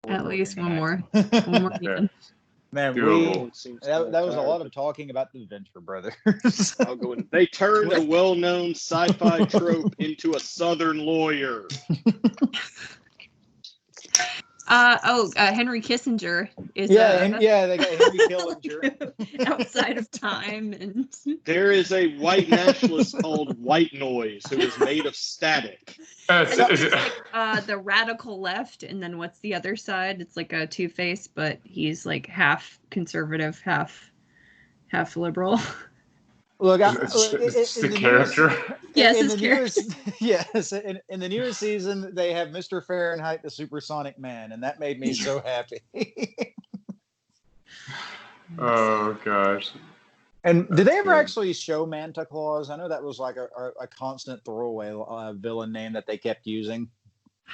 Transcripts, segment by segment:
At least one more. One more game. Man, that was a lot of talking about the Venture Brothers. I'll go in. They turned a well-known sci-fi trope into a Southern lawyer. Henry Kissinger is they got Henry Killinger. outside of time, and there is a white nationalist called White Noise who is made of static. It's like the radical left, and then what's the other side? It's like a Two-Face, but he's like half conservative, half liberal. Look, it's the character. Yes, his character. Yes, in the newest season, they have Mr. Fahrenheit, the Supersonic Man, and that made me so happy. Oh gosh! And did they ever actually show Manta Claus? I know that was like a constant throwaway villain name that they kept using.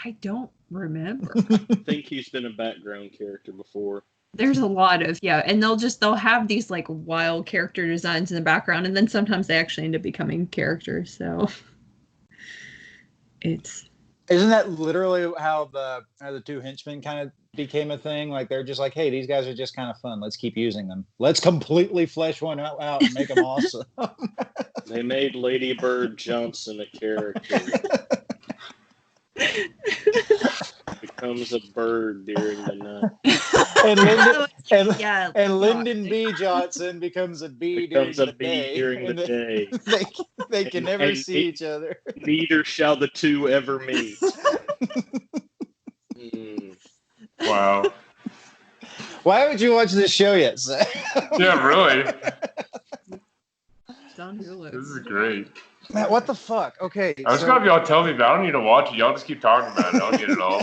I don't remember. I think he's been a background character before. There's a lot of, and they'll have these like wild character designs in the background, and then sometimes they actually end up becoming characters, so isn't that literally how the two henchmen kind of became a thing? Like they're just like, hey, these guys are just kind of fun, let's keep using them, let's completely flesh one out and make them awesome. They made Lady Bird Johnson a character. Becomes a bird during the night. And Lyndon B. Johnson becomes a bee during the day. They can never see each other. Neither shall the two ever meet. Wow. Why haven't you watched this show yet, Sam? Yeah, really. It's on Hulu. This is great. Man, what the fuck? Okay. I was gonna have y'all tell me, but I don't need to watch it. Y'all just keep talking about it. I don't get it all.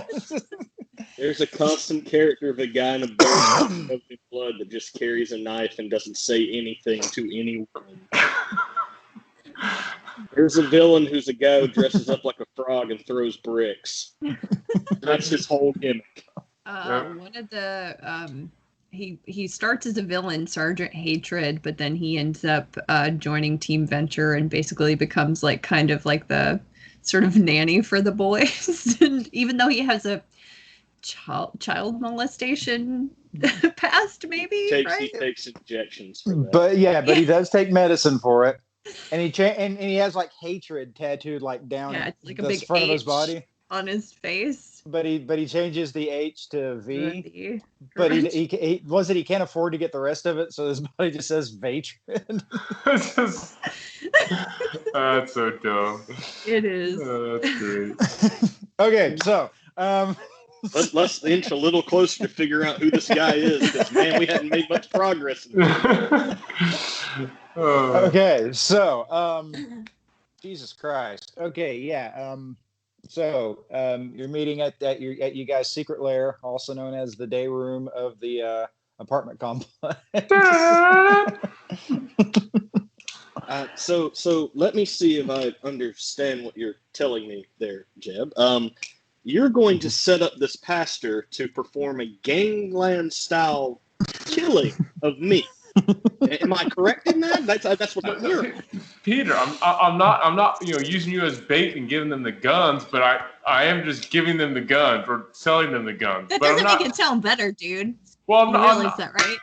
There's a constant character of a guy in a barrel of blood that just carries a knife and doesn't say anything to anyone. There's a villain who's a guy who dresses up like a frog and throws bricks. That's his whole gimmick. One of the he starts as a villain, Sergeant Hatred, but then he ends up joining Team Venture and basically becomes like kind of like the sort of nanny for the boys. And even though he has a child molestation past, maybe he takes injections for that. But he does take medicine for it, and he has like hatred tattooed like down like the a big front H of his body on his face. But he changes the H to V. But Correct. he can't afford to get the rest of it, so his body just says Vatrid. That's so dumb. It is. That's great. Okay, so let's inch a little closer to figure out who this guy is, because man, we hadn't made much progress. Okay, so Jesus Christ. Okay, yeah. So you're meeting at you guys' secret lair, also known as the day room of the apartment complex. So let me see if I understand what you're telling me there, Jeb. You're going to set up this pastor to perform a gangland-style killing of me. Am I correct in that? That's what I'm hearing. Peter, I'm not using you as bait and giving them the guns, but I am just giving them the guns or selling them the guns. That but doesn't make it sound better, dude. Well, you realize that, right?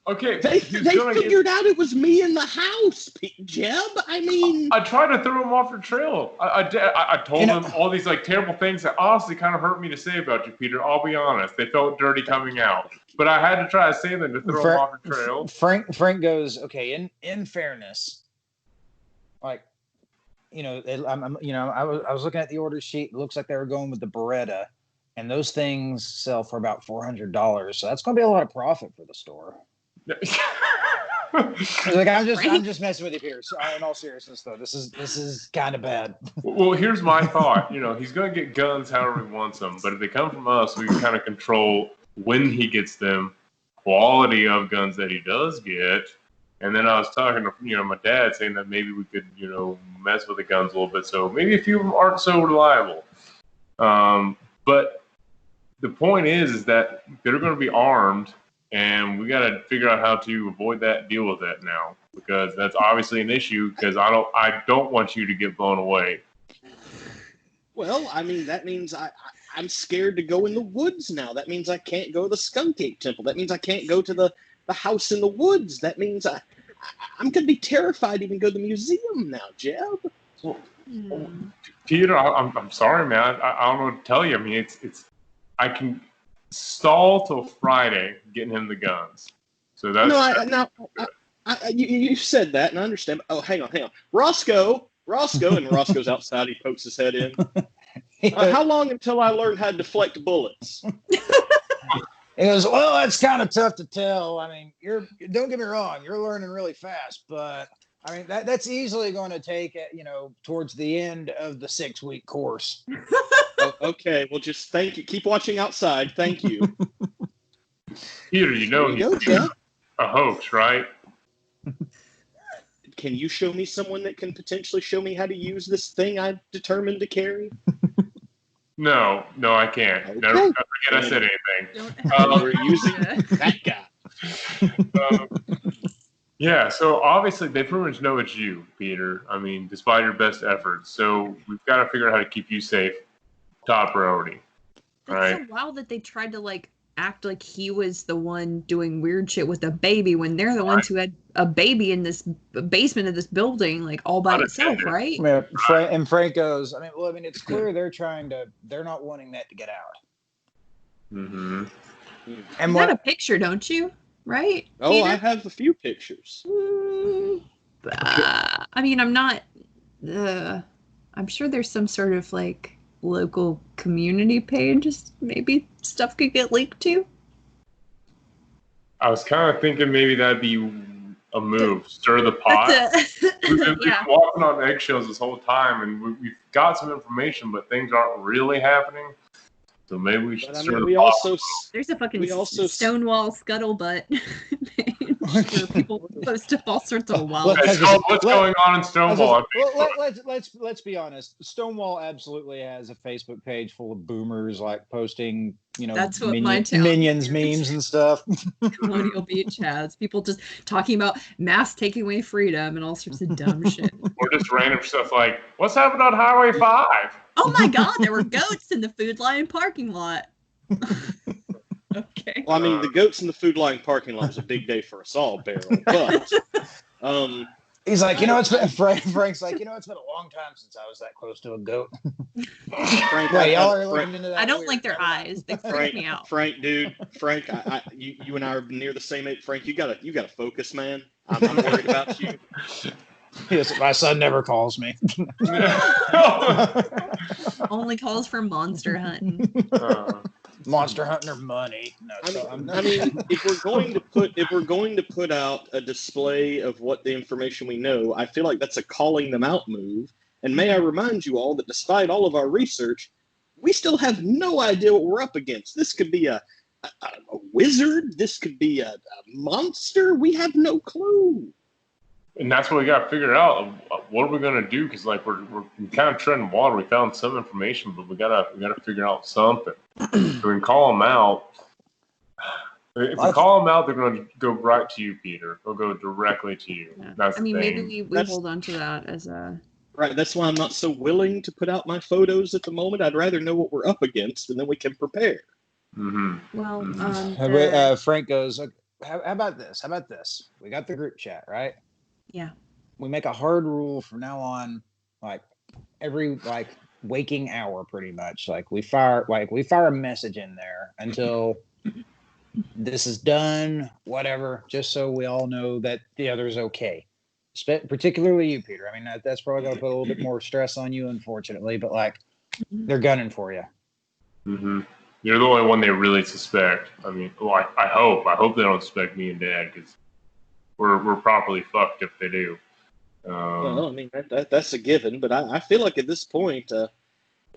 Okay. They figured out it was me in the house, Jeb. I mean, I tried to throw them off the trail. I told them all these like terrible things that honestly kind of hurt me to say about you, Peter. I'll be honest. They felt dirty coming out. But I had to try to save them to throw them off the trail. Frank goes, okay, in fairness, like, I was looking at the order sheet. It looks like they were going with the Beretta, and those things sell for about $400. So that's going to be a lot of profit for the store. Like I'm just messing with you here. So, in all seriousness, though, this is kind of bad. Well, here's my thought. He's going to get guns however he wants them, but if they come from us, we can kind of control when he gets them, quality of guns that he does get. And then I was talking to my dad, saying that maybe we could mess with the guns a little bit, so maybe a few of them aren't so reliable. But the point is that they're going to be armed, and we got to figure out how to avoid that, deal with that now, because that's obviously an issue. Because I don't want you to get blown away. Well, I mean, that means I I'm scared to go in the woods now. That means I can't go to the Skunk Ape Temple. That means I can't go to the house in the woods. That means I'm going to be terrified to even go to the museum now, Jeb. Peter, I'm sorry, man. I don't know what to tell you. I mean, it's I can stall till Friday getting him the guns. So that's you said that, and I understand. Oh, hang on. Roscoe, and Roscoe's outside. He pokes his head in. How long until I learn how to deflect bullets? He goes, well, that's kind of tough to tell. I mean, don't get me wrong, you're learning really fast, but I mean that's easily going to take towards the end of the 6-week course. Okay, well, just thank you. Keep watching outside. Thank you. Peter, he's a hoax, right? Can you show me someone that can potentially show me how to use this thing I've determined to carry? No, I can't. Okay. Never forget I said anything. We're using that guy. Yeah, so obviously they pretty much know it's you, Peter. I mean, despite your best efforts. So we've got to figure out how to keep you safe. Top priority. That's so wild that they tried to act like he was the one doing weird shit with a baby when they're the ones who had a baby in this basement of this building, all by itself, right? Yeah, and Frank goes, it's clear they're not wanting that to get out. Mm-hmm. And you got a picture, don't you? Right? Oh, Peter? I have a few pictures. I'm not. I'm sure there's some sort of local community page. Maybe stuff could get leaked to. I was kind of thinking maybe that'd be a move. Stir the pot. We've been walking on eggshells this whole time, and we've got some information, but things aren't really happening. So maybe we should stir the pot. There's a fucking Stonewall scuttlebutt page where people post up all sorts of wild. What's going on in Stonewall? Let's be honest. Stonewall absolutely has a Facebook page full of boomers posting, that's what my town Minions memes and stuff. Colonial Beach has people just talking about mass taking away freedom and all sorts of dumb shit. Or just random stuff like, what's happened on Highway 5? Oh my God, there were goats in the Food Lion parking lot. Okay. Well, the goats in the Food Lion parking lot was a big day for us all, Beryl. But he's like, it's been Frank's like, it's been a long time since I was that close to a goat. Frank, y'all are looking into that. I don't like their eyes. They freak me out. Frank, you and I are near the same age. Frank, you gotta focus, man. I'm worried about you. Yes, my son never calls me. Only calls for monster hunting. Monster hunting or money. No, if we're going to put out a display of what the information we know, I feel like that's a calling them out move. And may I remind you all that despite all of our research, we still have no idea what we're up against. This could be a wizard. This could be a monster. We have no clue. And that's what we got to figure out. What are we going to do? Because we're kind of treading water. We found some information, but we gotta figure out something. So we can call them out. If we call them out, they're going to go right to you, Peter. They'll go directly to you. Yeah. That's the thing. Maybe we hold on to that as a. Right. That's why I'm not so willing to put out my photos at the moment. I'd rather know what we're up against, and then we can prepare. Mm-hmm. Well, Frank goes, how about this? How about this? We got the group chat, right? Yeah. We make a hard rule from now on, every waking hour, pretty much. We fire a message in there until this is done, whatever, just so we all know that the other's okay. Particularly you, Peter. That's probably going to put a little bit more stress on you, unfortunately, but they're gunning for you. Mm-hmm. You're the only one they really suspect. I hope they don't suspect me and Dad, because we're properly fucked if they do. Well, that's a given, but I feel like at this point,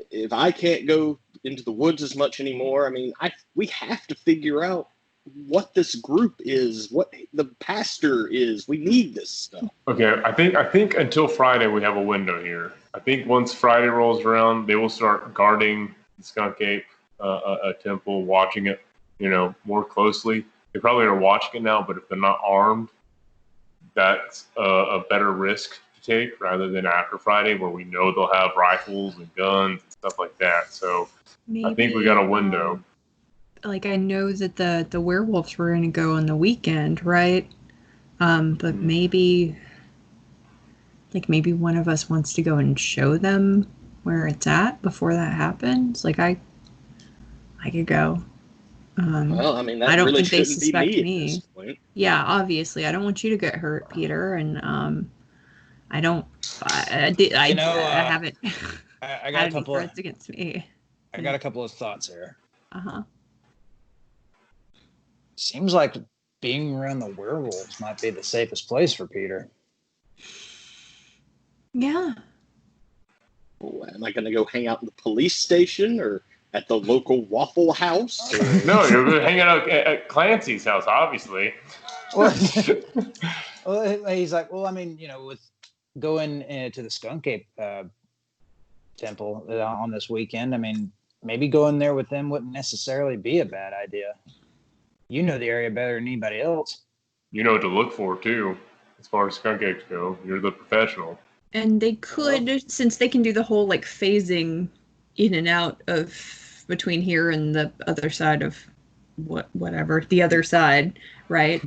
if I can't go into the woods as much anymore, we have to figure out what this group is, what the pastor is. We need this stuff. Okay, I think until Friday we have a window here. I think once Friday rolls around, they will start guarding the Skunk Ape a temple, watching it, more closely. They probably are watching it now, but if they're not armed, that's a better risk to to take rather than after Friday where we know they'll have rifles and guns and stuff like that. So Maybe, I think we got a window. Like I know that the werewolves were going to go on the weekend, right? But maybe one of us wants to go and show them where it's at before that happens. Like I could go. Well, I mean, that I don't really think they shouldn't be suspect me me. at this point. Yeah, obviously, I don't want you to get hurt, Peter, and I don't. I haven't. I got a couple of threats against me. I got a couple of thoughts here. Seems like being around the werewolves might be the safest place for Peter. Yeah. Oh, am I going to go hang out in the police station or at the local Waffle House? No, you're hanging out at Clancy's house, obviously. Well, he's like, well, I mean, with going to the Skunk Ape temple on this weekend, I mean, maybe going there with them wouldn't necessarily be a bad idea. You know the area better than anybody else. You know what to look for, too, as far as skunk apes go. You're the professional. And they could, since they can do the whole, like, phasing in and out of between here and the other side of whatever, the other side, right?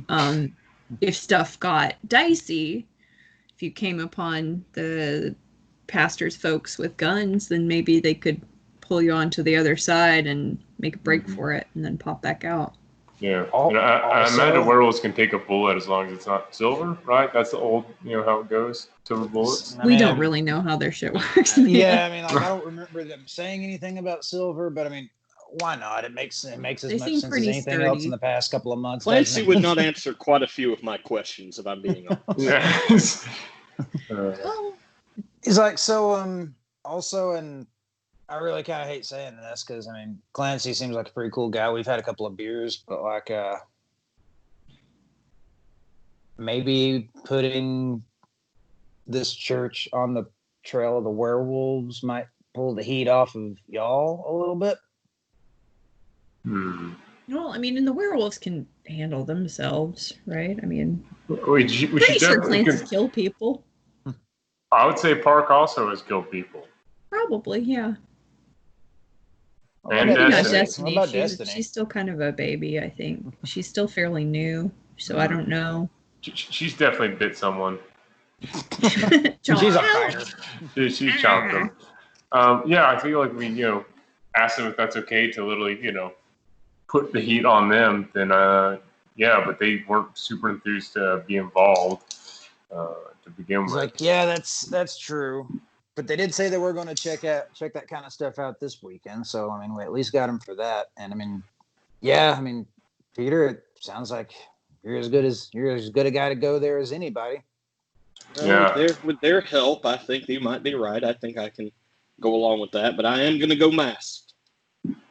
If stuff got dicey, if you came upon the pastor's folks with guns, then maybe they could pull you onto the other side and make a break for it and then pop back out. Yeah, and I imagine werewolves can take a bullet as long as it's not silver, right? That's the old, how it goes, silver bullets. We don't really know how their shit works. Yeah, I mean, like, I don't remember them saying anything about silver, but I mean, why not? It makes as much sense as anything else in the past couple of months. Clancy would not answer quite a few of my questions, if I'm being honest. Yes. He's like, so, also, and I really kind of hate saying this because, I mean, Clancy seems like a pretty cool guy. We've had a couple of beers, but, like, maybe putting this church on the trail of the werewolves might pull the heat off of y'all a little bit. Well, I mean, and the werewolves can handle themselves, right? I mean, we should pretty sure Clancy's kill people. I would say Park also has killed people. Probably, yeah. And maybe not Destiny. Destiny. She's still kind of a baby, I think. She's still fairly new, so I don't know. She's definitely bit someone. She's a fighter. She chomped them. Yeah, I feel like we, asked them if that's okay to literally, put the heat on them. Then, yeah, but they weren't super enthused to be involved to begin with. Like, yeah, that's true. But they did say they were going to check that kind of stuff out this weekend. So, I mean, we at least got them for that. And, I mean, yeah, I mean, Peter, it sounds like you're as good a guy to go there as anybody. Yeah. With their help, I think you might be right. I think I can go along with that. But I am going to go masked.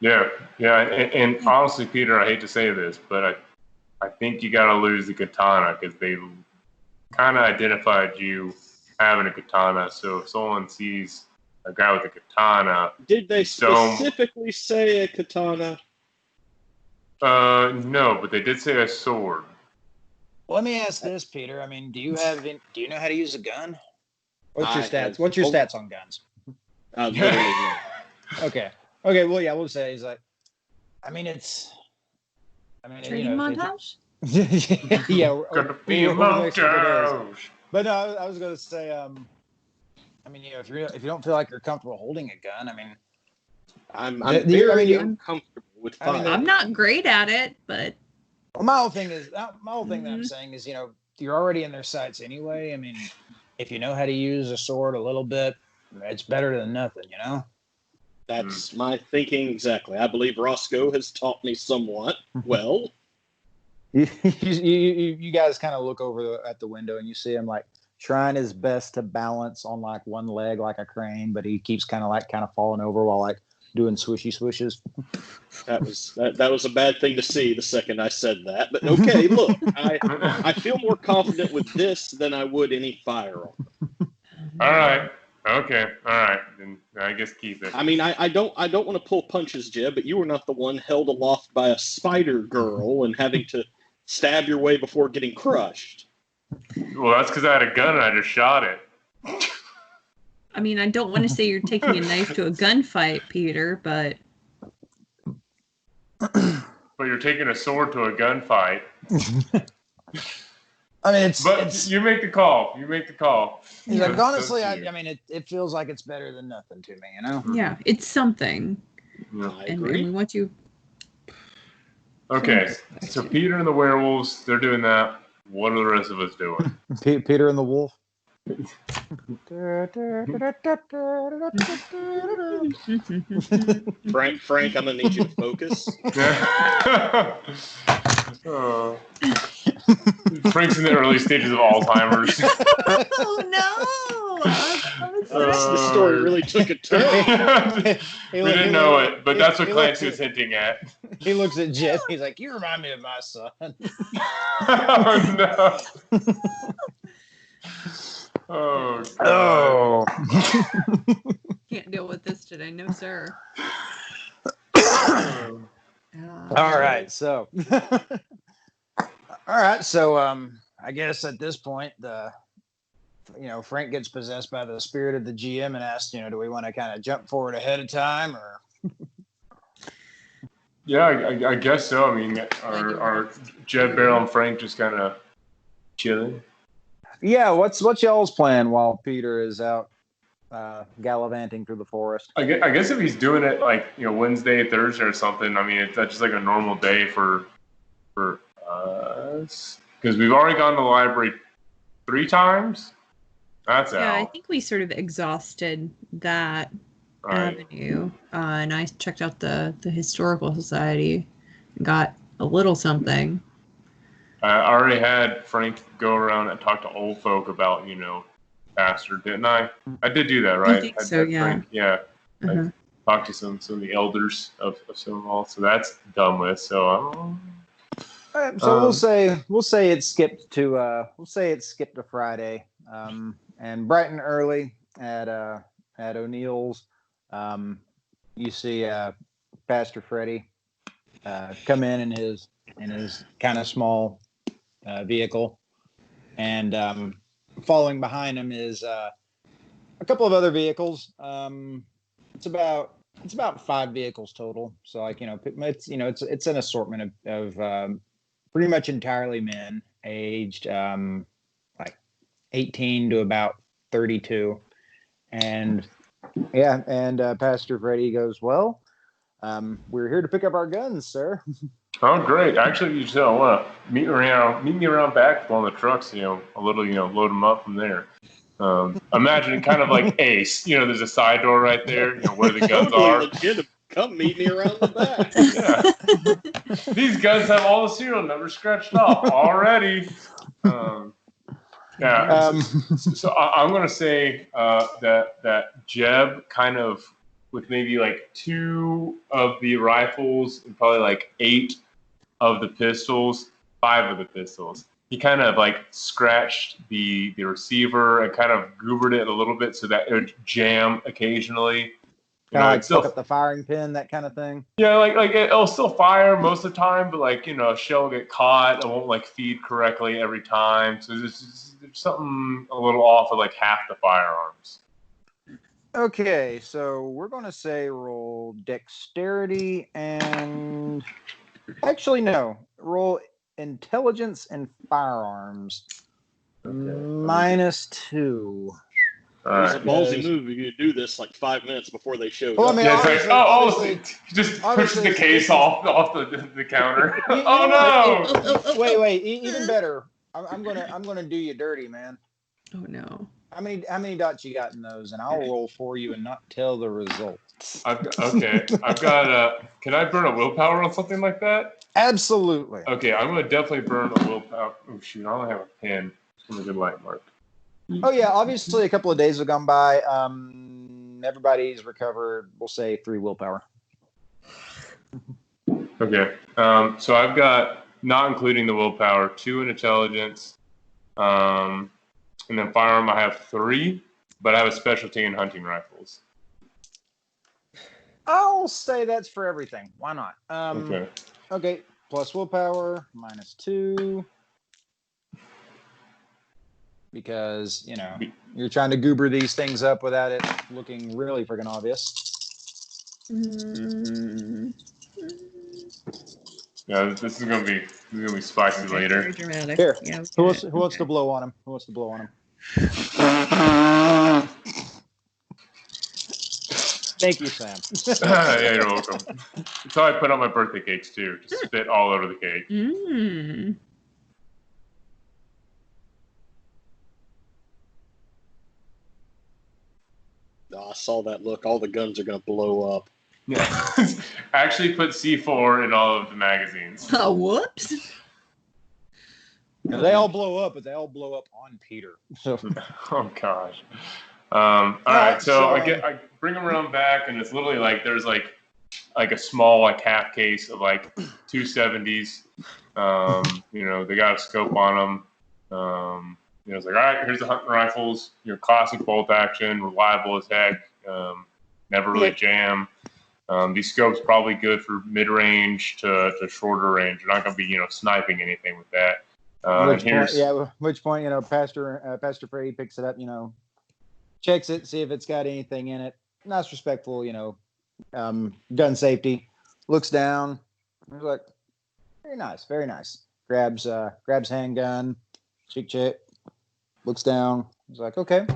Yeah. And honestly, Peter, I hate to say this, but I think you got to lose the katana because they kind of identified you having a katana. So if someone sees a guy with a katana, did they specifically say a katana? No, but they did say a sword. Well, let me ask this, Peter. I mean, do you know how to use a gun? What's your stats? What's your stats on guns? Okay. Well, yeah, we'll say he's like. Training montage. Yeah, gonna be a montage. But no, I was going to say, I mean, if you don't feel like you're comfortable holding a gun, I mean, I'm very uncomfortable with fire. I'm not great at it, but my whole thing that I'm saying is, you're already in their sights anyway. I mean, if you know how to use a sword a little bit, it's better than nothing, That's my thinking exactly. I believe Roscoe has taught me somewhat well. You guys kind of look over at the window and you see him like trying his best to balance on like one leg like a crane, but he keeps kind of falling over while like doing swishes. That was a bad thing to see the second I said that. But okay, look, I feel more confident with this than I would any firearm. All right. Okay. All right. Then I guess keep it. I mean, I don't want to pull punches, Jeb, but you were not the one held aloft by a spider girl and having to stab your way before getting crushed. Well, that's because I had a gun and I just shot it. I mean, I don't want to say you're taking a knife to a gunfight, Peter, but you're taking a sword to a gunfight. I mean, But you make the call. You make the call. He's like, honestly, I mean, it feels like it's better than nothing to me, you know? Yeah, it's something. Yeah. I And agree. we want you. Okay, so Peter and the werewolves, they're doing that. What are the rest of us doing? Peter and the Wolf. Frank, I'm gonna need you to focus. Oh. Frank's in the early stages of Alzheimer's. Oh no! The story really took a turn. We didn't know it, but that's what Clancy was hinting at. He looks at Jed. He's like, "You remind me of my son." Oh no! Oh God. Can't deal with this today, no sir. All right, so I guess at this point, Frank gets possessed by the spirit of the GM and asks, do we want to kind of jump forward ahead of time or? Yeah, I guess so. I mean, are Jed, Beryl, and Frank just kind of chilling? Yeah, what's y'all's plan while Peter is out gallivanting through the forest? I guess if he's doing it like Wednesday, Thursday, or something. I mean, that's just like a normal day for us because we've already gone to the library 3 times. That's out. I think we sort of exhausted that avenue, and I checked out the historical society and got a little something. I already had Frank go around and talk to old folk about pastor, didn't I? I did do that, right? I think so, yeah. Frank, yeah. Uh-huh. I talked to some of the elders of Stonewall, so that's done with. So we'll say it's skipped to Friday, and bright and early at O'Neill's, you see Pastor Freddie come in his kind of small vehicle, and following behind him is a couple of other vehicles. It's about 5 vehicles total. So it's an assortment of pretty much entirely men, aged like 18 to about 32, and Pastor Freddie goes, "Well, we're here to pick up our guns, sir." Oh, great! Actually, you still want to meet me around back with one of the trucks. A little, load them up from there. Imagine kind of like Ace. There's a side door right there. Where the guns are. Legit. Come meet me around the back. Yeah. These guns have all the serial numbers scratched off already. So I'm going to say that Jeb kind of, with maybe like 2 of the rifles and probably like 8 of the pistols, 5 of the pistols. He kind of like scratched the receiver and kind of goobered it a little bit so that it would jam occasionally. Still up the firing pin, that kind of thing. Yeah, like it'll still fire most of the time, but like a shell will get caught. It won't like feed correctly every time. So there's something a little off of like half the firearms. Okay, so we're going to say roll dexterity and actually no, roll intelligence and firearms. Okay. -2. It's a ballsy move. You do this like 5 minutes before they show up. I mean, just pushes the case off the counter. Oh no! Wait! Even better. I'm gonna do you dirty, man. Oh no! How many dots you got in those, and I'll roll for you and not tell the results. I've got. Can I burn a willpower on something like that? Absolutely. Okay, I'm gonna definitely burn a willpower. Oh shoot! I only have a pen. It's gonna be a good light mark. Oh yeah, obviously a couple of days have gone by. Everybody's recovered. We'll say 3 willpower. Okay. So I've got, not including the willpower, 2 in intelligence, and then firearm I have 3, but I have a specialty in hunting rifles. I'll say that's for everything. Why not? Okay. Plus willpower -2. because you're trying to goober these things up without it looking really freaking obvious. Yeah, this is gonna be spicy later. Very dramatic. Here, Yeah, who wants to blow on him? Who wants to blow on him? Thank you, Sam. Yeah, you're welcome. That's how I put on my birthday cakes too. Just spit all over the cake. Oh, I saw that look. All the guns are going to blow up. Yeah. I actually put C4 in all of the magazines. Oh, whoops. No, they all blow up, but they all blow up on Peter. So. Oh gosh. All right, so I bring them around back, and it's literally like there's like a small like half case of like 270s. They got a scope on them. It's like, all right, here's the hunting rifles. Classic bolt action, reliable as heck. Never really jam. These scopes probably good for mid range to shorter range. You're not going to be sniping anything with that. Which point, Pastor Frey picks it up, checks it, see if it's got anything in it. Nice, respectful, gun safety. Looks down. He's like, very nice, very nice. Grabs handgun, check. Looks down. He's like, okay.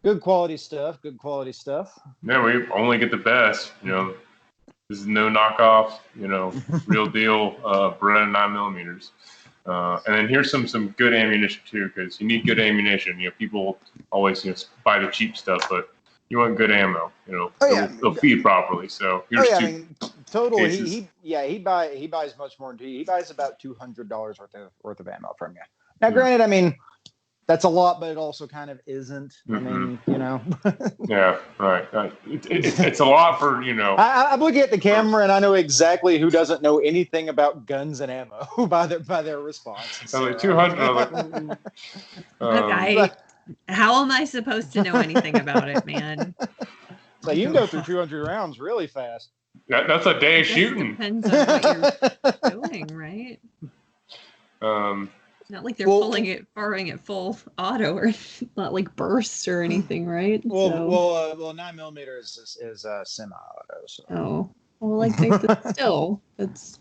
Good quality stuff. Yeah, we only get the best. This is no knockoff. Real deal. Bred 9mm. And then here's some good ammunition too, because you need good ammunition. People always buy the cheap stuff, but you want good ammo. They'll feed properly. So here's total. Cases. He buys much more. He buys about $200 worth of ammo from you. Now, granted, that's a lot, but it also kind of isn't. Yeah, right. It's a lot for. I'm looking at the camera, and I know exactly who doesn't know anything about guns and ammo by their response. So, like 200. How am I supposed to know anything about it, man? So you can go through 200 rounds really fast. That's a day shooting. Depends on what you're doing, right? Not like they're firing it full auto, or not like bursts or anything, right? Well, 9mm is semi-auto. So. Still, it's.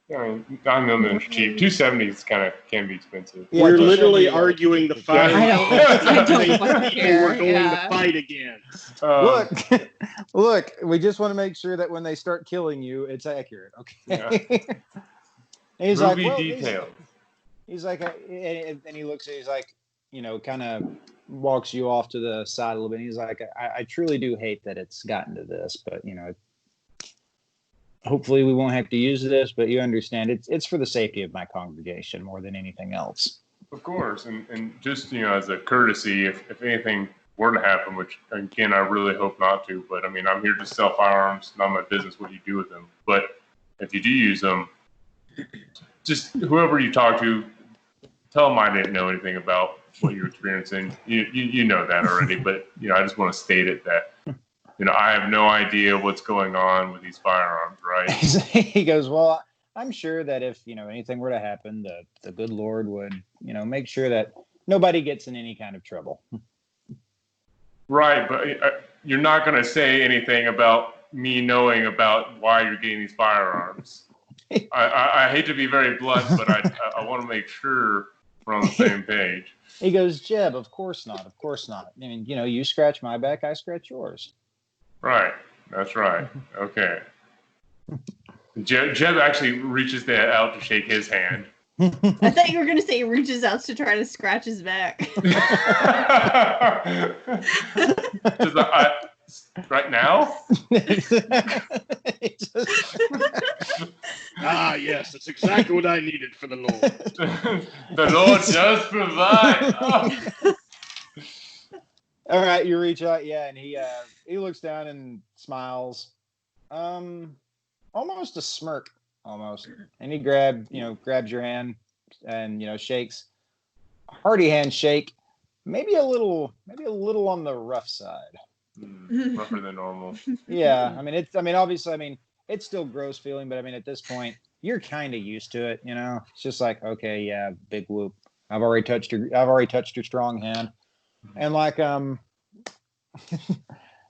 9mm is cheap. 270s can be expensive. Yeah, we're literally arguing the fight. I don't we're going to fight again. Look. We just want to make sure that when they start killing you, it's accurate. Okay. Yeah. He's Movie like, detail. He's like, and he looks at, he's like, kind of walks you off to the side a little bit. He's like, I truly do hate that it's gotten to this, but hopefully we won't have to use this. But you understand, it's for the safety of my congregation more than anything else. Of course, and just as a courtesy, if anything were to happen, which again I really hope not to, but I'm here to sell firearms. Not my business what you do with them. But if you do use them, just whoever you talk to, tell them I didn't know anything about what you're experiencing. You know that already, but I just want to state it that I have no idea what's going on with these firearms, right? He goes, well, I'm sure that if anything were to happen, the good Lord would make sure that nobody gets in any kind of trouble. Right, but you're not going to say anything about me knowing about why you're getting these firearms. I hate to be very blunt, but I want to make sure we're on the same page. He goes, Jeb, of course not. You scratch my back, I scratch yours. Right. That's right. Okay. Jeb actually reaches out to shake his hand. I thought you were going to say he reaches out to try to scratch his back. Right now? Yes, that's exactly what I needed for the Lord. The Lord does provide. Oh. All right, you reach out, and he looks down and smiles, almost a smirk, and he grabs your hand and shakes, hearty handshake, maybe a little on the rough side. Rougher than normal. Yeah, obviously, it's still gross feeling, but at this point, you're kind of used to it. It's just like, okay, yeah, big whoop. I've already touched your strong hand, and like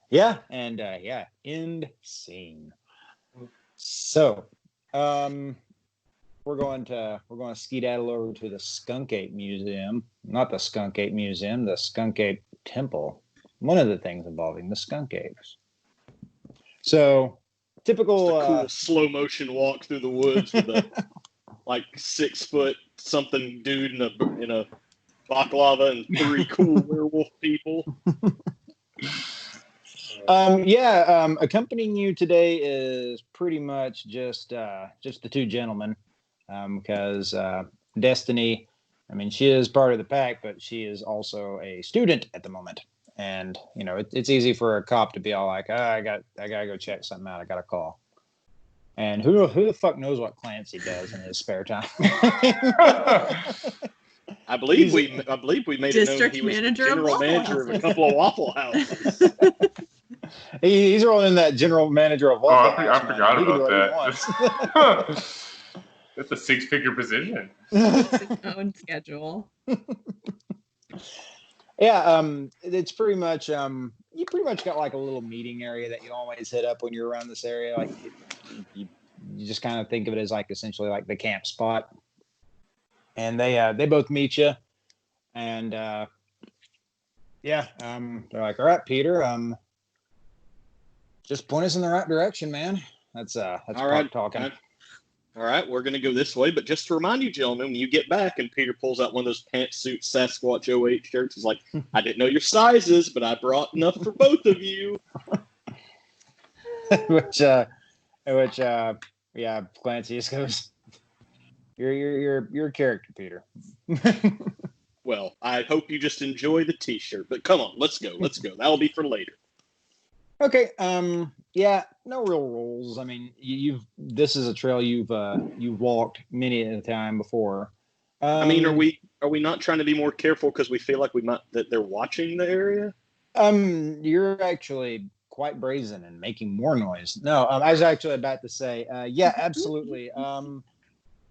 yeah, and yeah, end scene. So, we're going to skedaddle over to the Skunk Ape Museum. Not the Skunk Ape Museum, the Skunk Ape Temple. One of the things involving the skunk apes. So, typical Just a cool slow motion walk through the woods with a like 6 foot something dude in a baklava and 3 cool werewolf people. Accompanying you today is pretty much just the 2 gentlemen, because Destiny, I mean, she is part of the pack, but she is also a student at the moment, and you know it's easy for a cop to be all like, I gotta go check something out, I got a call, and who the fuck knows what Clancy does in his spare time? I believe we made it known he was general manager of a couple of Waffle Houses. He's rolling that general manager of Waffle I House. forgot He can do about what he wants. That's a 6-figure position. His own schedule. Yeah, it's pretty much you pretty much got like a little meeting area that you always hit up when you're around this area. Like you just kind of think of it as like essentially like the camp spot. And they both meet you, and they're like, all right, Peter, just point us in the right direction, man. That's all right, talking. All right, we're going to go this way, but just to remind you, gentlemen, when you get back, and Peter pulls out one of those pantsuit Sasquatch 08 shirts, he's like, I didn't know your sizes, but I brought enough for both of you. which Clancy just goes, You're a character, Peter. Well, I hope you just enjoy the T-shirt. But come on, let's go. That'll be for later. Okay. Yeah. No real rules. I mean, this is a trail you've walked many a time before. I mean, are we not trying to be more careful because we feel like that they're watching the area? You're actually quite brazen and making more noise. No, I was actually about to say, yeah, absolutely.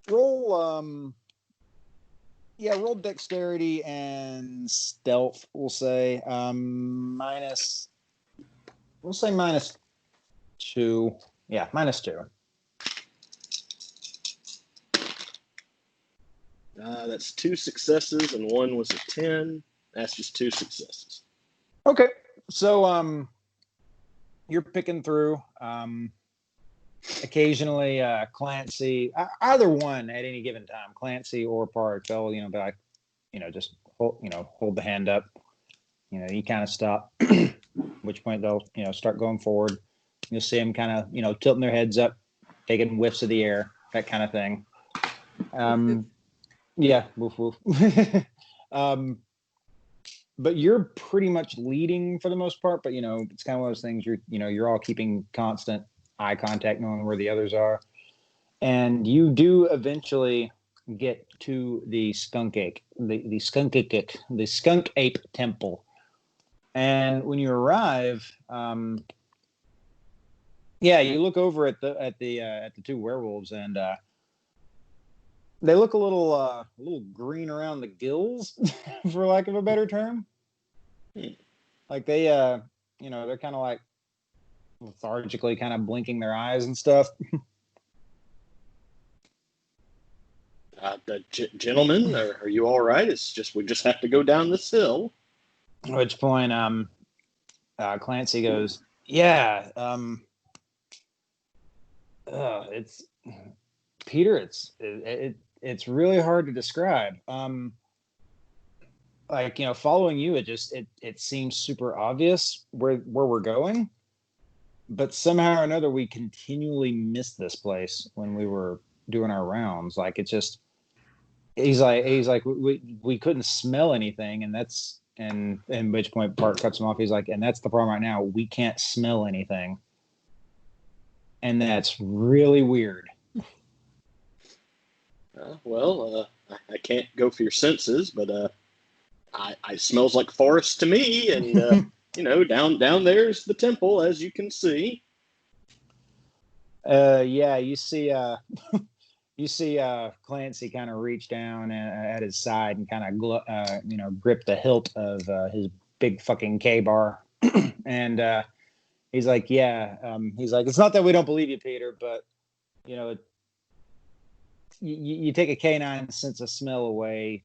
Roll dexterity and stealth, we'll say. We'll say -2. Yeah, -2. That's 2 successes and 1 was a 10. That's just 2 successes. Okay. So you're picking through. Occasionally, Clancy, either one at any given time, Clancy or Park, they'll, be like, just hold the hand up. You kind of stop, at which point they'll, start going forward. You'll see them kind of, tilting their heads up, taking whiffs of the air, that kind of thing. Yeah, woof woof. But you're pretty much leading for the most part. But it's kind of one of those things. You're all keeping constant eye contact, knowing where the others are, and you do eventually get to the skunk ape, the skunk ape temple. And when you arrive, you look over at the 2 werewolves, and they look a little green around the gills, for lack of a better term. Like they, they're kind of like lethargically kind of blinking their eyes and stuff. Gentlemen, are you all right? It's just we just have to go down this hill. At which point, Clancy goes, "Yeah, it's Peter. It's really hard to describe. Following you, it seems super obvious where we're going." But somehow or another, we continually missed this place when we were doing our rounds. Like he's like we couldn't smell anything, and at which point Park cuts him off. He's like, and that's the problem right now. We can't smell anything, and that's really weird. I can't go for your senses, but I smells like forest to me, and. Down there's the temple, as you can see. You see you see Clancy kind of reach down at his side and kind of grip the hilt of his big fucking K-bar. And he's like, he's like, it's not that we don't believe you, Peter, but, you know, you take a canine sense of smell away,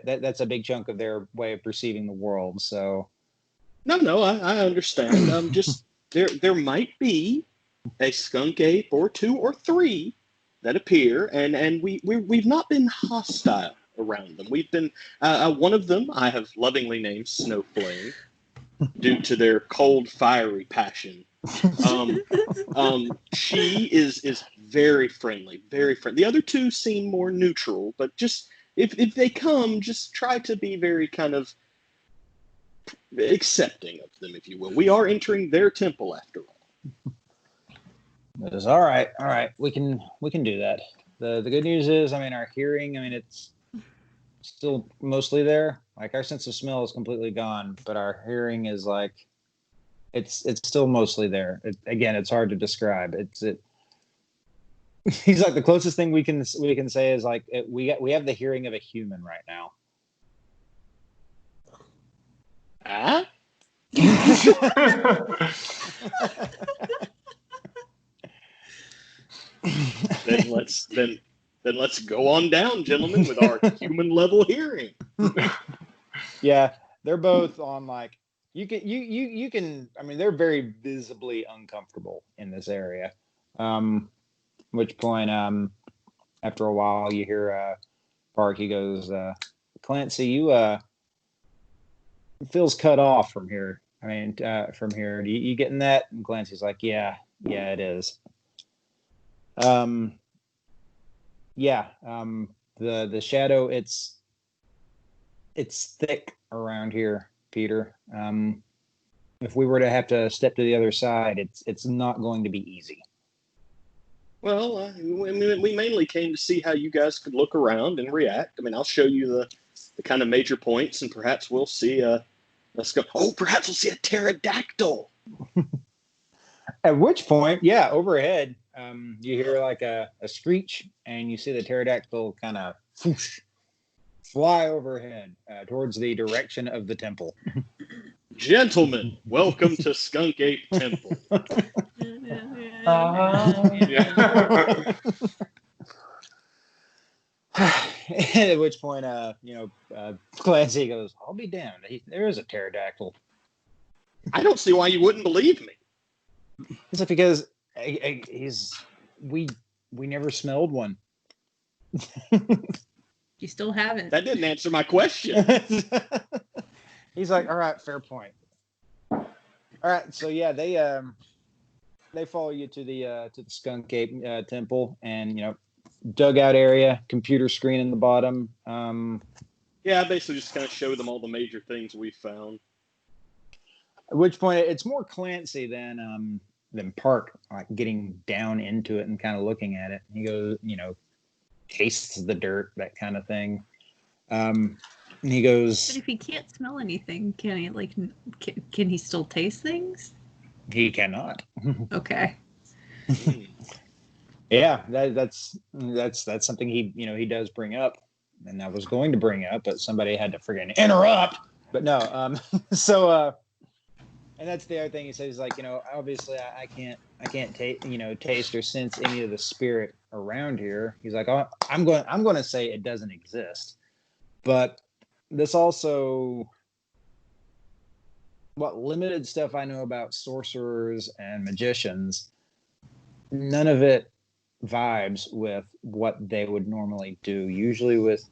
that's a big chunk of their way of perceiving the world. So, No, I understand. Just there might be a skunk ape or 2 or 3 that appear, and we've not been hostile around them. We've been one of them I have lovingly named Snowflame due to their cold, fiery passion. She is very friendly, very friendly. The other 2 seem more neutral, but just if they come, just try to be very kind of accepting of them, if you will. We are entering their temple after all. It is all right. All right, we can do that. The good news is, I mean, our hearing, I mean, it's still mostly there. Like, our sense of smell is completely gone, but our hearing is like, it's still mostly there. Again, it's hard to describe. He's like, the closest thing we can say is like, we have the hearing of a human right now. Ah. Then let's go on down, gentlemen, with our human level hearing. Yeah, they're both on like, you can. I mean, they're very visibly uncomfortable in this area. Which point, after a while, you hear Park. He goes, Clancy, you it feels cut off from here. I mean, from here, you getting that? And Clancy's like, yeah, it is. The shadow, it's thick around here, Peter. If we were to have to step to the other side, it's not going to be easy. Well, we mainly came to see how you guys could look around and react. I mean, I'll show you the kind of major points, and perhaps we'll see perhaps we'll see a pterodactyl. At which point, overhead, you hear like a screech, and you see the pterodactyl kind of fly overhead towards the direction of the temple. Gentlemen, welcome to Skunk Ape Temple. At which point, Clancy goes, "I'll be damned. There is a pterodactyl." I don't see why you wouldn't believe me. It's like, because we never smelled one. You still haven't. That didn't answer my question. He's like, all right, fair point. All right, so yeah, they follow you to the Skunk Ape temple, and dugout area, computer screen in the bottom. Yeah, I basically just kind of show them all the major things we found. At which point, it's more Clancy than Park, like getting down into it and kind of looking at it. He goes, tastes the dirt, that kind of thing. And he goes, but if he can't smell anything, can he can he still taste things? He cannot. Okay. Yeah, that's something he does bring up, and I was going to bring up, but somebody had to friggin' interrupt. But no, and that's the other thing he says. He's like, obviously I can't taste or sense any of the spirit around here. He's like, oh, I'm going to say it doesn't exist, but this also, what limited stuff I know about sorcerers and magicians, none of it vibes with what they would normally do. Usually with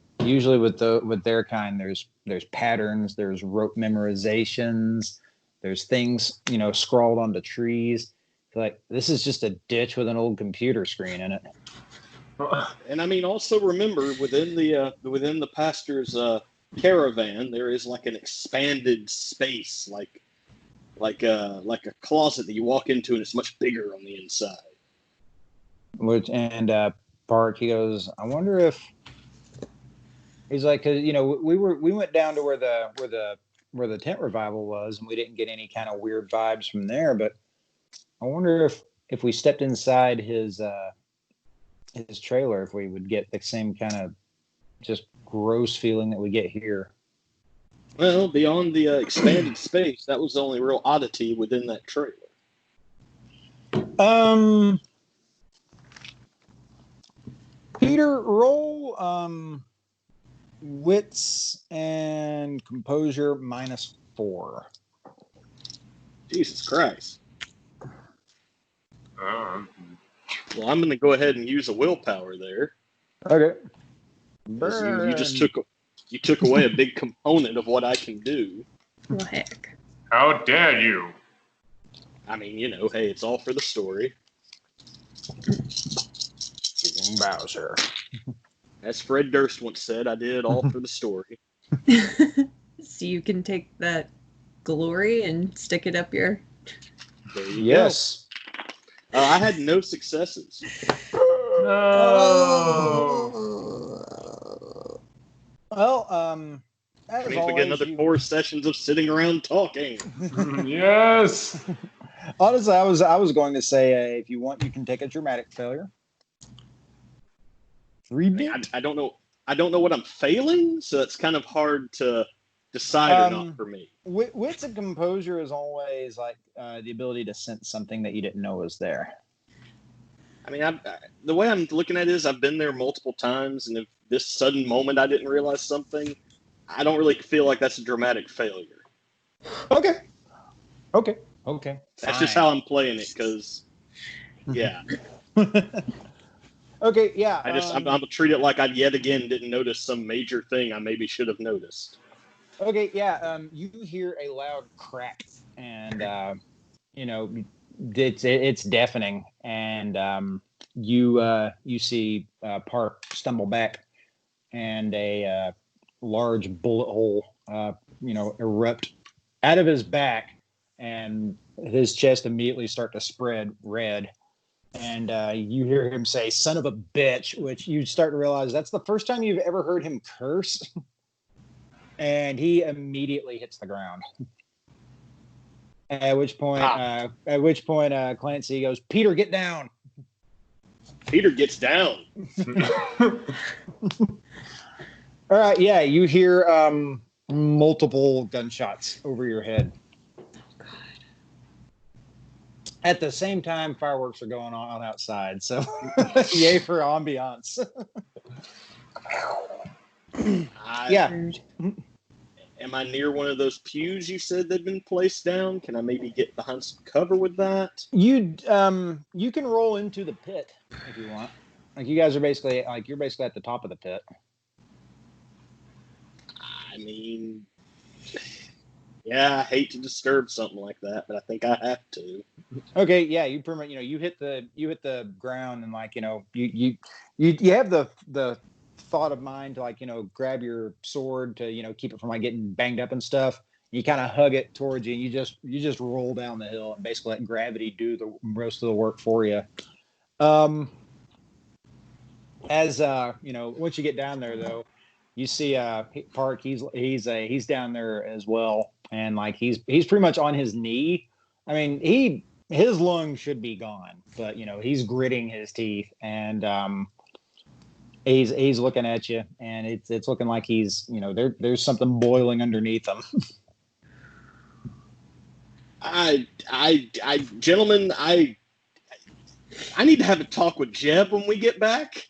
their kind, there's patterns, there's rote memorizations, there's things scrawled onto trees. Like, this is just a ditch with an old computer screen in it. And I mean, also remember, within the pastor's caravan, there is like an expanded space, like a closet that you walk into, and it's much bigger on the inside. Park, he goes, I wonder if, he's like, cause we went down to where the tent revival was, and we didn't get any kind of weird vibes from there, but I wonder if we stepped inside his his trailer if we would get the same kind of just gross feeling that we get here. Well, beyond the expanded space, that was the only real oddity within that trailer. Peter, roll wits and composure -4. Jesus Christ. Uh, Well, I'm going to go ahead and use a willpower there. Okay. 'Cause you just took away a big component of what I can do. Well, heck. how dare you? I mean, you know, hey, it's all for the story. King Bowser. As Fred Durst once said, I did all for the story. So you can take that glory and stick it up your. There you Yes. go. I had no successes. No. Well, I as mean, we always, get another 4 sessions of sitting around talking. Yes. Honestly, I was going to say, if you want, you can take a dramatic failure. I mean, I don't know. I don't know what I'm failing, so it's kind of hard to decide or not for me. Wits and composure is always like the ability to sense something that you didn't know was there. I mean, the way I'm looking at it is I've been there multiple times, and if this sudden moment I didn't realize something, I don't really feel like that's a dramatic failure. Okay. That's just how I'm playing it, because, yeah. Okay, yeah. I'm gonna treat it like I yet again didn't notice some major thing I maybe should have noticed. Okay, yeah. You hear a loud crack, and it's deafening, and you see Park stumble back, and a large bullet hole erupt out of his back, and his chest immediately start to spread red. And you hear him say, "Son of a bitch," which you start to realize that's the first time you've ever heard him curse. And he immediately hits the ground. At which point, Clancy goes, "Peter, get down." Peter gets down. All right, yeah, you hear multiple gunshots over your head. At the same time, fireworks are going on outside, so yay for ambiance. Yeah. Am I near one of those pews you said they'd been placed down? Can I maybe get behind some cover with that? You can roll into the pit if you want. Like, you guys are basically you're basically at the top of the pit. I mean, yeah, I hate to disturb something like that, but I think I have to. Okay, yeah, you pretty much, you hit the ground, and you have the thought of mind to grab your sword to keep it from getting banged up and stuff. You kind of hug it towards you, and you just roll down the hill and basically let gravity do the most of the work for you. Once you get down there, though, you see Park. He's down there as well, and he's pretty much on his knee. I mean, his lungs should be gone, but he's gritting his teeth, and he's looking at you, and it's looking like he's there's something boiling underneath him. Gentlemen, I need to have a talk with Jeb when we get back.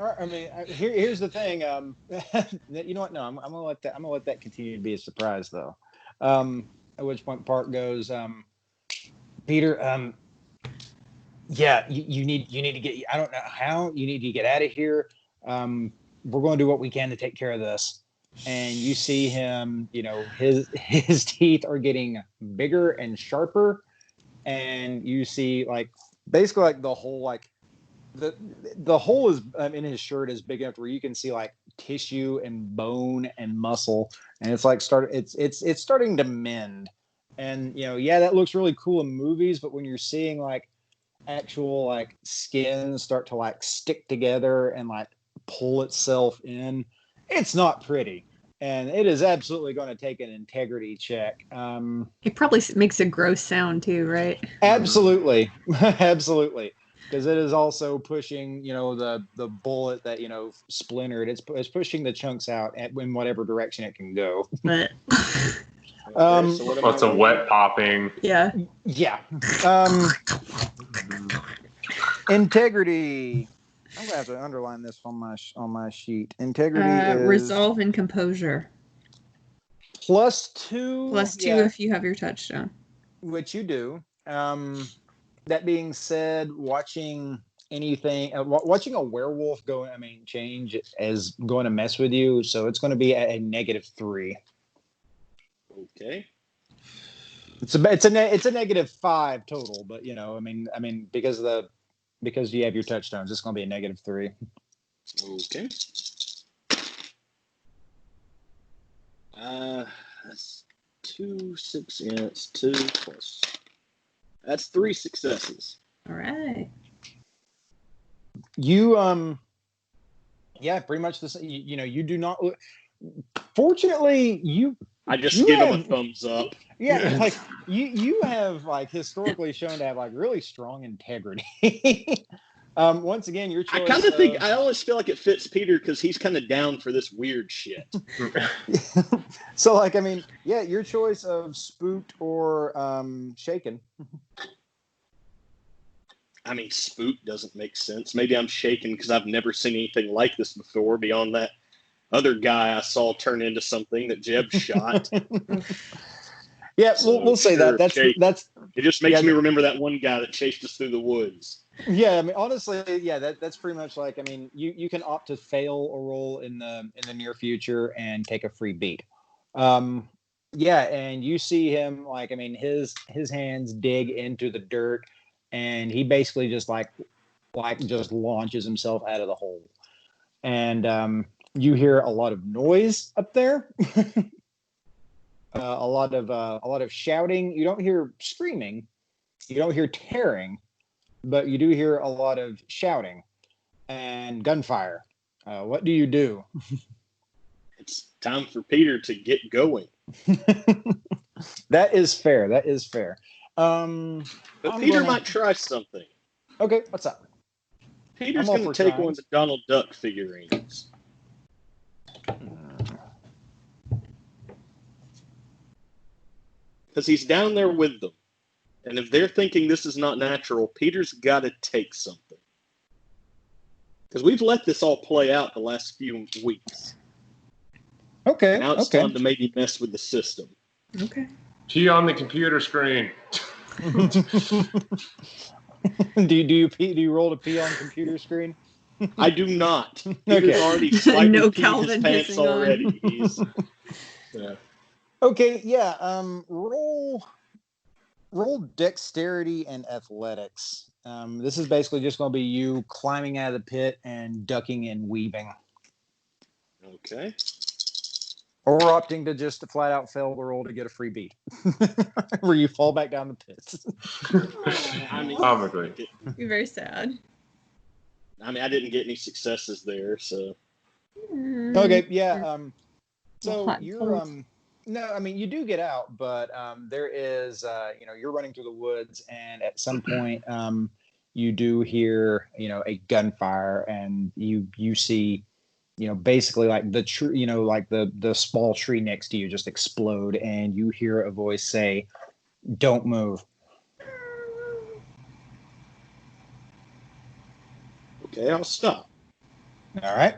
I mean, here's the thing. You know what? No, I'm gonna let that continue to be a surprise, though. At which point Park goes, Peter, yeah, you need to get. I don't know how you need to get out of here. We're going to do what we can to take care of this. And you see him. His teeth are getting bigger and sharper, and you see basically the whole the hole is in his shirt is big enough where you can see tissue and bone and muscle, and it's it's starting to mend. And that looks really cool in movies, but when you're seeing actual skin start to stick together and pull itself in, it's not pretty. and it is absolutely going to take an integrity check. It probably makes a gross sound too, right? Absolutely, absolutely, because it is also pushing, the bullet that splintered. It's pushing the chunks out in whatever direction it can go. But So what am What's I a rolling? wet popping? yeah. Yeah. Integrity. I'm gonna have to underline this on my sheet. Integrity is Resolve and composure. +2. +2 yeah, if you have your touchstone. which you do. That being said, watching watching a werewolf change is going to mess with you, so it's going to be a -3. Okay. It's a -5 total, but because you have your touchdowns, it's going to be a -3. Okay. That's 2, 6. Yeah, it's 2 plus. That's 3 successes. All right. You yeah, pretty much this. You do not. Fortunately, I just You give him a have- thumbs up. yeah, like you have historically shown to have really strong integrity. Once again, your choice. I kind of think I always feel like it fits Peter because he's kind of down for this weird shit. So, your choice of spooked or shaken. I mean, spook doesn't make sense. Maybe I'm shaken because I've never seen anything like this before beyond that other guy I saw turn into something that Jeb shot. Yeah, So, we'll say sure, that. shaken. That's It just makes me remember that one guy that chased us through the woods. yeah. Honestly, yeah. That's pretty much you can opt to fail a roll in the near future and take a free beat. Yeah, and you see him his hands dig into the dirt, and he basically just just launches himself out of the hole, and you hear a lot of noise up there. A lot of shouting. You don't hear screaming, you don't hear tearing, but you do hear a lot of shouting and gunfire. What do you do? It's time for Peter to get going. That is fair. But I'm Peter might try something. Okay, what's up? Peter's I'm all going to for take trying. one of the Donald Duck figurines. Because he's down there with them. And if they're thinking this is not natural, Peter's got to take something. Because we've let this all play out the last few weeks. Okay. Now it's time to maybe mess with the system. Okay. Key on the computer screen. Do you roll to pee on computer screen? I do not. Okay. Peter's already slightly No peed his Calvin pants pissing on. already. He's, Yeah. Okay, yeah. Roll dexterity and athletics. This is basically just going to be you climbing out of the pit and ducking and weaving, okay. or opting to just flat out fail the roll to get a free beat, where you fall back down the pit. I mean, Comically. You're very sad. I didn't get any successes there, so. Okay, yeah. So Hot you're cold. no, you do get out, but there is you're running through the woods, and at some point you do hear a gunfire, and you see basically the tree, the small tree next to you just explode, and you hear a voice say, "Don't move." Okay, I'll stop. All right.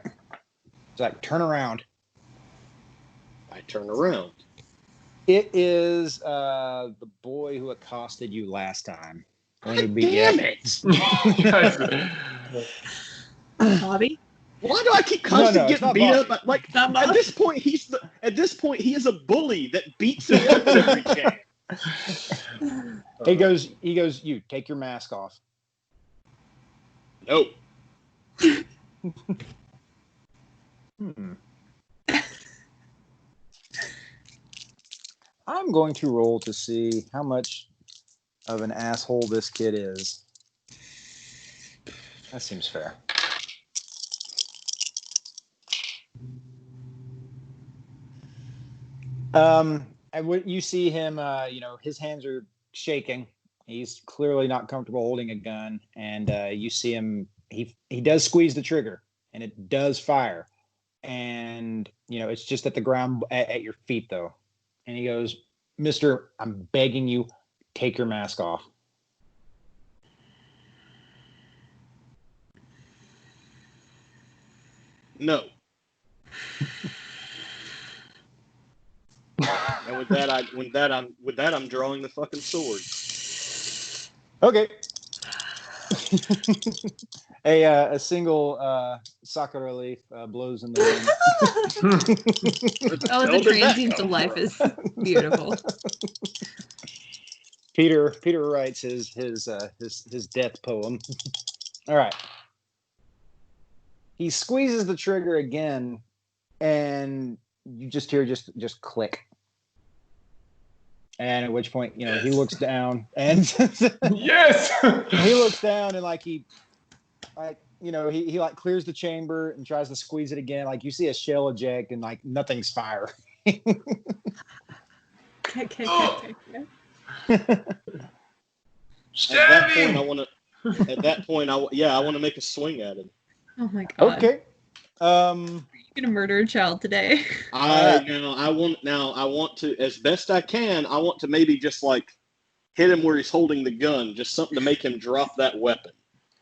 It's like, turn around. I turn around. It is the boy who accosted you last time. Damn it! Bobby? Why do I keep constantly it's getting not beat Bobby. up? Like Not at Bobby. this point, he is a bully that beats him up every game. He goes, you take your mask off. No. I'm going to roll to see how much of an asshole this kid is. That seems fair. And what you see him, his hands are shaking. He's clearly not comfortable holding a gun, and you see him. He does squeeze the trigger, and it does fire, and it's just at the ground at your feet though. And he goes, "Mister, I'm begging you, take your mask off." No. And with that, I'm drawing the fucking sword. Okay. A single sakura leaf blows in the wind. Oh, the transient to life is beautiful. Peter writes his death poem. All right. He squeezes the trigger again, and you just hear just click. And at which point, Yes. he looks down and Yes. he looks down and he clears the chamber and tries to squeeze it again. Like you see a shell eject and nothing's fire. Stab him. At that point, I want to make a swing at him. Oh my god. Okay. You're gonna murder a child today. I want to, as best I can, I want to maybe just hit him where he's holding the gun, just something to make him drop that weapon.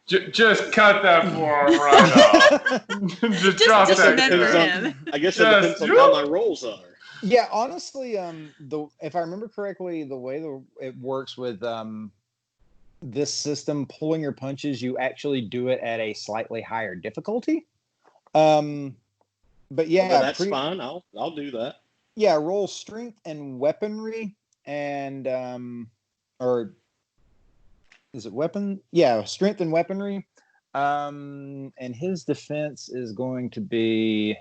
Just cut that forearm right off. just drop that gun. I guess it depends on how my rolls are. Yeah, honestly, if I remember correctly, the way it works with this system, pulling your punches, you actually do it at a slightly higher difficulty. But yeah, that's fine. I'll do that. Yeah, roll strength and weaponry, and or is it weapon? Yeah, strength and weaponry. And his defense is going to be.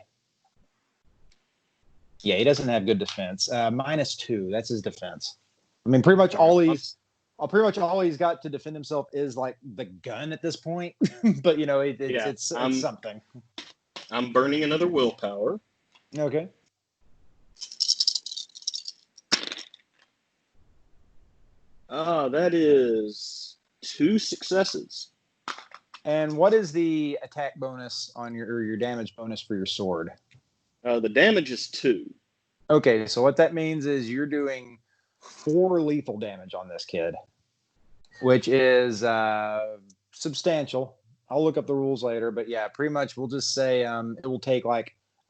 Yeah, he doesn't have good defense. -2. That's his defense. I mean, pretty much all he's got to defend himself is the gun at this point. But it's something. I'm burning another willpower. Okay. That is 2 successes. And what is the attack bonus on your damage bonus for your sword? The damage is 2. Okay, so what that means is you're doing 4 lethal damage on this kid, which is substantial. I'll look up the rules later, but yeah, pretty much we'll just say it will take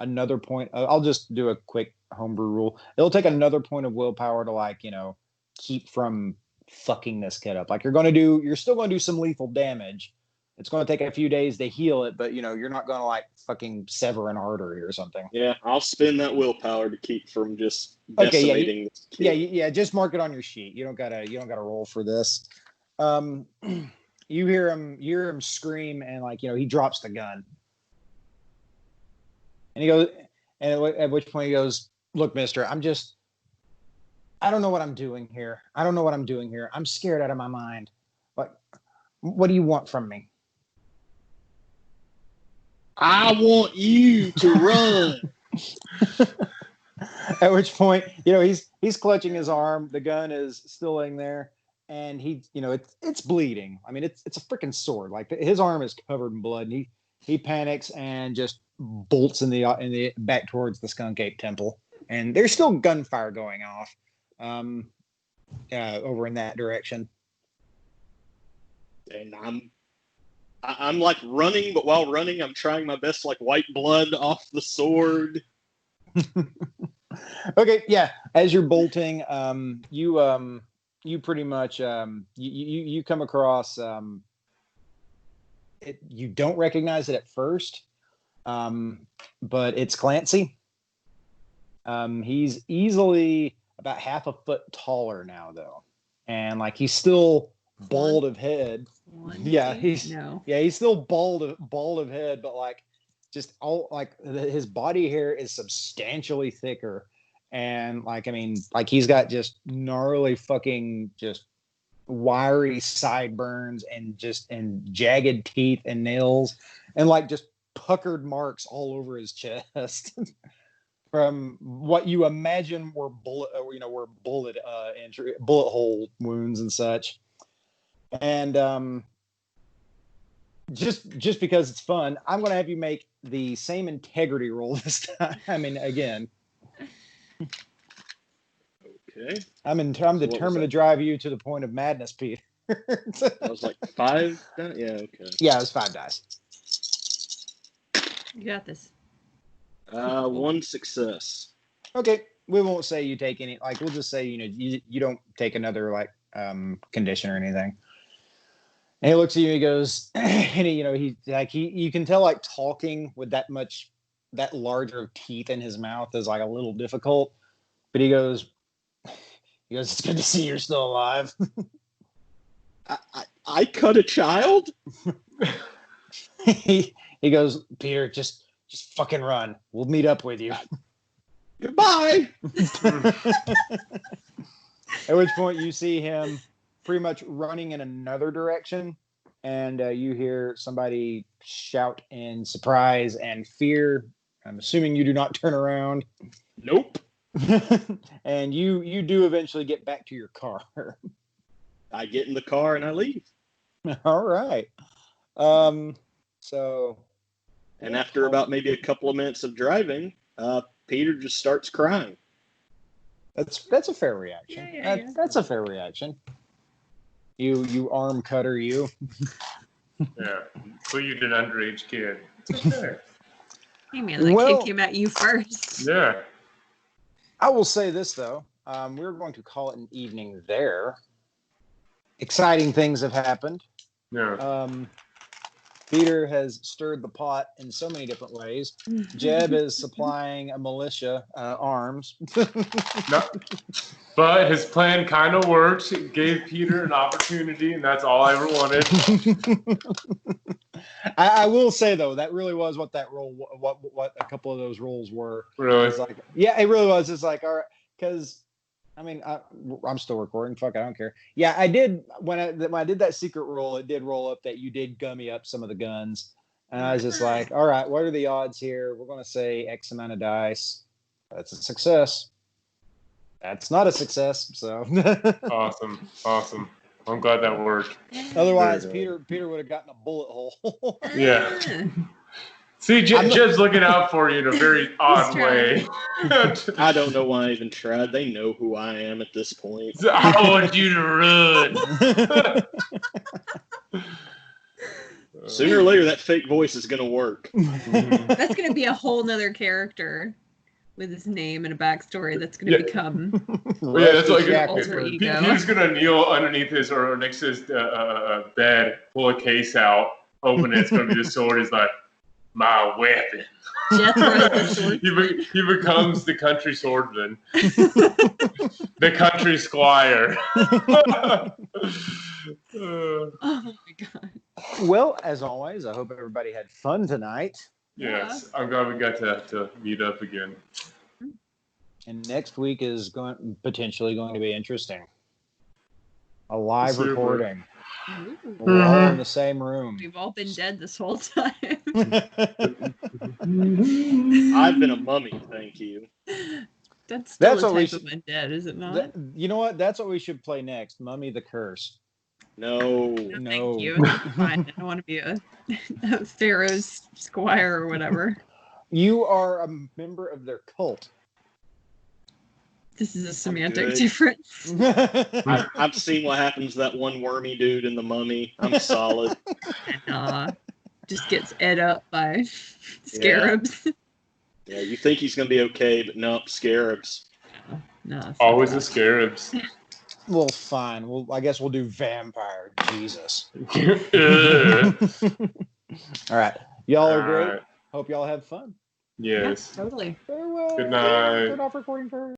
another point. I'll just do a quick homebrew rule. It'll take another point of willpower to keep from fucking this kid up. You're still going to do some lethal damage. It's going to take a few days to heal it, but you're not going to fucking sever an artery or something. Yeah, I'll spend that willpower to keep from just decimating this kid. Yeah, just mark it on your sheet. You don't gotta roll for this. You hear him scream, and he drops the gun. And he goes, and at which point he goes, "Look, mister, I don't know what I'm doing here. I'm scared out of my mind. What do you want from me?" I want you to run. At which point, he's clutching his arm. The gun is still in there, and it's bleeding. I mean, it's a freaking sword. His arm is covered in blood, and he panics and just bolts in the back towards the Skunk Ape Temple. And there's still gunfire going off over in that direction. And I'm running, but while running, I'm trying my best to wipe blood off the sword. Okay, yeah. As you're bolting, you pretty much you come across it. You don't recognize it at first, but it's Clancy. He's easily about half a foot taller now, though, and he's still bald of head. He's still bald of head, but just all his body hair is substantially thicker, and he's got just gnarly fucking just wiry sideburns and jagged teeth and nails and just puckered marks all over his chest. from what you imagine were bullet injury, bullet hole wounds and such. And just because it's fun, I'm going to have you make the same integrity roll this time. I mean, again. Okay. I'm determined to drive you to the point of madness, Peter. I was like 5. Yeah. Okay. Yeah, it was 5 dice. You got this. 1 success. Okay, we won't say you take any. Like, we'll just say you don't take another condition or anything. And he looks at you. He goes, and you can tell talking with that larger teeth in his mouth is a little difficult. But he goes, it's good to see you're still alive. I cut a child? he goes, Peter, just fucking run. We'll meet up with you. Goodbye. At which point you see him pretty much running in another direction, and you hear somebody shout in surprise and fear. I'm assuming you do not turn around. Nope. And you do eventually get back to your car. I get in the car and I leave. All right. So. And after about maybe a couple of minutes of driving, Peter just starts crying. That's a fair reaction. Yeah. That's a fair reaction. You arm cutter, you. Yeah. Plead an underage kid. It's okay. Hey man, I came at you first. Yeah. I will say this though. We're going to call it an evening there. Exciting things have happened. Yeah. Peter has stirred the pot in so many different ways. Jeb is supplying a militia arms. No, but his plan kind of worked. It gave Peter an opportunity, and that's all I ever wanted. I will say though, that really was what that role, what a couple of those roles were. Really? It's yeah, it really was. It's all right, because. I mean, I'm still recording. Fuck, I don't care. Yeah, I did when I did that secret roll. It did roll up that you did gummy up some of the guns, and I was just like, all right, what are the odds here? We're going to say X amount of dice. That's a success. That's not a success. So Awesome. I'm glad that worked. Otherwise, Peter would have gotten a bullet hole. Yeah. See, Jed's looking out for you in a very odd way. I don't know why I even tried. They know who I am at this point. I want you to run. Sooner or later, that fake voice is going to work. That's going to be a whole nother character with his name and a backstory that's going to become. Yeah, that's like alter ego. Peter's going to kneel underneath his or next to his bed, pull a case out, open it. It's going to be the sword. He's like, my weapon. He becomes the country swordsman, the country squire. Oh my god. Well, as always, I hope everybody had fun tonight. Yes, I'm glad we got to meet up again. And next week is potentially going to be interesting. A live recording. Ooh. We're all in the same room. We've all been dead this whole time. I've been a mummy, thank you. That's what still we a type of undead, is it not? You know what? That's what we should play next. Mummy the Curse. No. Thank you. That's fine. I don't want to be a Pharaoh's squire or whatever. You are a member of their cult. This is a semantic difference. I've seen what happens to that one wormy dude in the mummy. I'm solid. Just gets ate up by scarabs. Yeah, you think he's going to be okay, but nope, scarabs. No, always the scarabs. Well, fine. Well, I guess we'll do vampire. Jesus. All right. Y'all are great. Hope y'all have fun. Yes. Yeah, totally. Farewell. Good night. Turn off recording first.